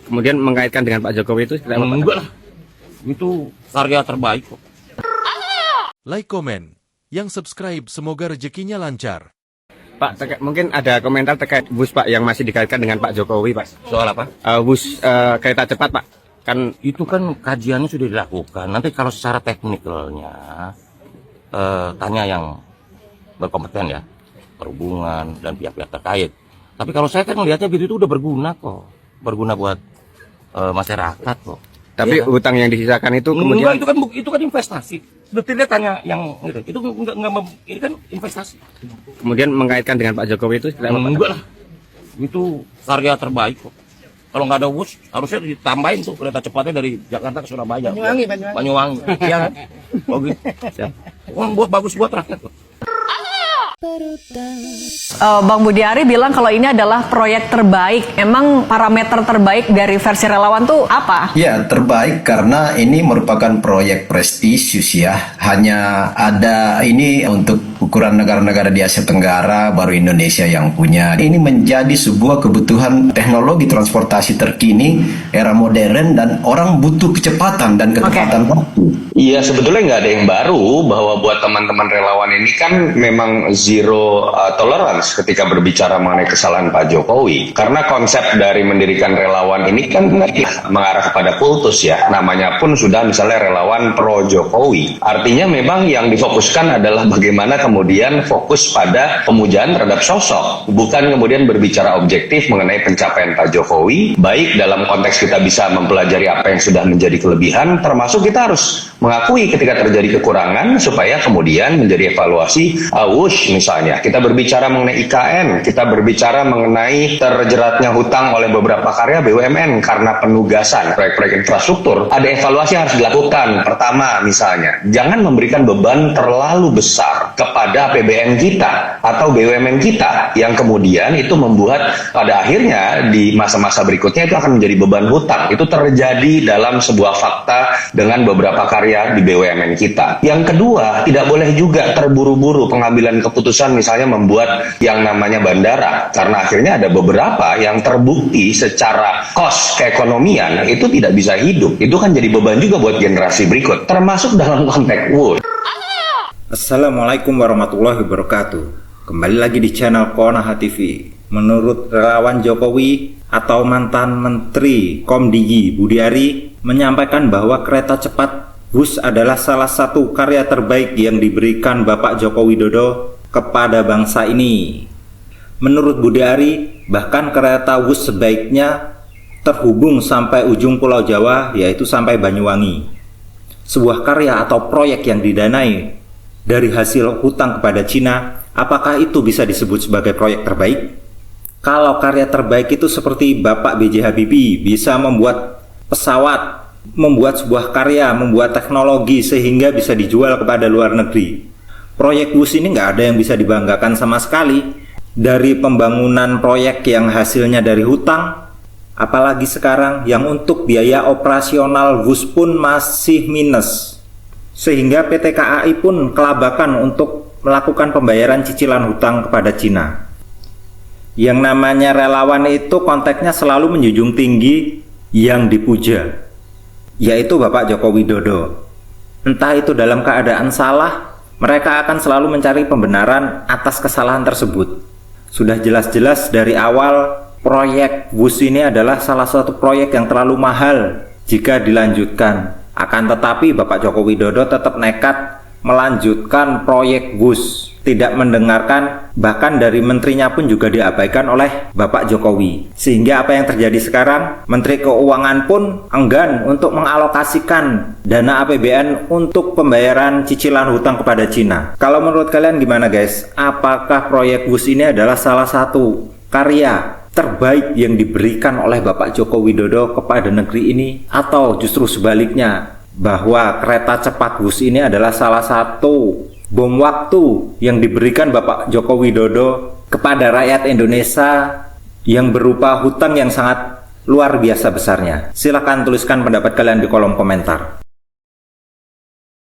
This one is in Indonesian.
Kemudian mengaitkan dengan Pak Jokowi itu seperti apa, Pak? Enggak lah, itu karya terbaik kok. Like, komen, yang subscribe semoga rezekinya lancar. Pak, mungkin ada komentar terkait bus Pak yang masih dikaitkan dengan Pak Jokowi, Pak. Soal apa? Bus kereta cepat, Pak. Kan Itu kan kajiannya sudah dilakukan. Nanti kalau secara teknikalnya tanya yang berkompeten ya, perhubungan dan pihak-pihak terkait. Tapi kalau saya kan melihatnya itu udah berguna kok, berguna buat masyarakat kok. tapi Iya kan? utang yang disisakan itu Enggak, kemudian itu kan investasi. Detailnya tanya yang itu enggak ini kan investasi. kemudian mengaitkan dengan Pak Jokowi itu seperti apa, Pak? Enggak lah, itu karya terbaik kok. Kalau nggak ada WUS, harusnya ditambahin tuh kereta cepatnya dari Jakarta ke Surabaya. Banyuwangi. Iya kan? Oh gitu. Siap. Uang buat bagus buat rakyat kok. Bang Budi Ari bilang kalau ini adalah proyek terbaik. Emang parameter terbaik dari versi relawan tuh apa? Ya, terbaik karena ini merupakan proyek prestisius ya. Hanya ada ini untuk ukuran negara-negara di Asia Tenggara, baru Indonesia yang punya. Ini menjadi sebuah kebutuhan teknologi transportasi terkini, era modern, dan orang butuh kecepatan dan ketepatan waktu. Iya, sebetulnya nggak ada yang baru bahwa buat teman-teman relawan ini kan memang zero tolerance ketika berbicara mengenai kesalahan Pak Jokowi. Karena konsep dari mendirikan relawan ini kan mengarah kepada kultus ya. Namanya pun sudah misalnya relawan pro Jokowi. Artinya memang yang difokuskan adalah bagaimana kemudian fokus pada pemujaan terhadap sosok. Bukan kemudian berbicara objektif mengenai pencapaian Pak Jokowi. Baik dalam konteks kita bisa mempelajari apa yang sudah menjadi kelebihan, termasuk kita harus mengakui ketika terjadi kekurangan supaya kemudian menjadi evaluasi. Wush misalnya, kita berbicara mengenai IKN, kita berbicara mengenai terjeratnya hutang oleh beberapa karya BUMN karena penugasan proyek-proyek infrastruktur, ada evaluasi yang harus dilakukan. Pertama misalnya, jangan memberikan beban terlalu besar kepada APBN kita atau BUMN kita yang kemudian itu membuat pada akhirnya di masa-masa berikutnya itu akan menjadi beban hutang. Itu terjadi dalam sebuah fakta dengan beberapa karya di BUMN kita. Yang kedua, tidak boleh juga terburu-buru pengambilan keputusan misalnya membuat yang namanya bandara, karena akhirnya ada beberapa yang terbukti secara cost keekonomian itu tidak bisa hidup. Itu kan jadi beban juga buat generasi berikut, termasuk dalam konteks WUS. Assalamualaikum warahmatullahi wabarakatuh. Kembali lagi di channel Konoha TV. Menurut relawan Jokowi atau mantan Menteri Komdigi Budi Ari menyampaikan bahwa kereta cepat WUS adalah salah satu karya terbaik yang diberikan Bapak Joko Widodo kepada bangsa ini. Menurut Budi Ari, bahkan kereta WUS sebaiknya terhubung sampai ujung Pulau Jawa, yaitu sampai Banyuwangi. Sebuah karya atau proyek yang didanai dari hasil hutang kepada Cina, apakah itu bisa disebut sebagai proyek terbaik? Kalau karya terbaik itu seperti Bapak B.J. Habibie bisa membuat pesawat, membuat sebuah karya, membuat teknologi sehingga bisa dijual kepada luar negeri. Proyek WUS ini nggak ada yang bisa dibanggakan sama sekali. Dari pembangunan proyek yang hasilnya dari hutang, apalagi sekarang yang untuk biaya operasional WUS pun masih minus. Sehingga PT KAI pun kelabakan untuk melakukan pembayaran cicilan hutang kepada Cina. Yang namanya relawan itu konteksnya selalu menjunjung tinggi yang dipuja, yaitu Bapak Joko Widodo. Entah itu dalam keadaan salah, mereka akan selalu mencari pembenaran atas kesalahan tersebut. Sudah jelas-jelas dari awal proyek WUS ini adalah salah satu proyek yang terlalu mahal jika dilanjutkan. Akan tetapi Bapak Joko Widodo tetap nekat melanjutkan proyek WUS, tidak mendengarkan, bahkan dari menterinya pun juga diabaikan oleh Bapak Jokowi. Sehingga apa yang terjadi sekarang, Menteri Keuangan pun enggan untuk mengalokasikan dana APBN untuk pembayaran cicilan hutang kepada Cina. Kalau menurut kalian gimana guys? Apakah proyek WUS ini adalah salah satu karya terbaik yang diberikan oleh Bapak Joko Widodo kepada negeri ini, atau justru sebaliknya, bahwa kereta cepat WUS ini adalah salah satu bom waktu yang diberikan Bapak Joko Widodo kepada rakyat Indonesia yang berupa hutang yang sangat luar biasa besarnya? Silahkan tuliskan pendapat kalian di kolom komentar.